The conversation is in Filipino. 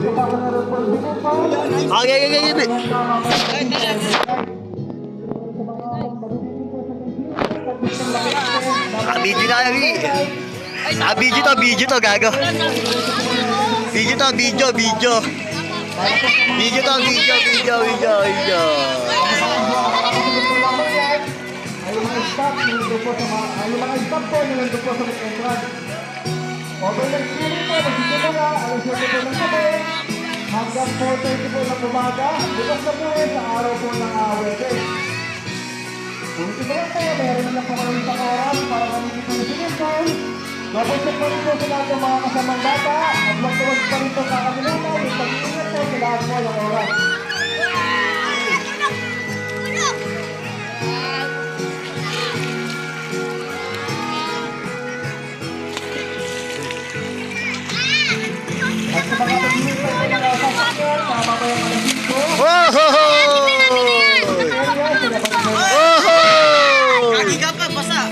Okay, okay, okay, okay. Video na kami. Video to, gago. Video to, video. Video to, video. Yung mga stop po nilando po sa entrance. Okay lang screening po, magsisimula, alas 7 po ng gabi, hanggang 4:30 po ng umaga, bukas na po sa araw po ng Webes. Kung ito ba lang kayo, meron lang po kami isang oras para kami dito na sinintay. Double check po rin po sa lahat ng mga kasamang bata, at magtawag pa rin po kakalimutan, yung pag-iingat po sa lahat po ng oras. At sa mga pag-iingat po na nakasasakyan, tama po yung mga dito. Kaki ka pa, basa.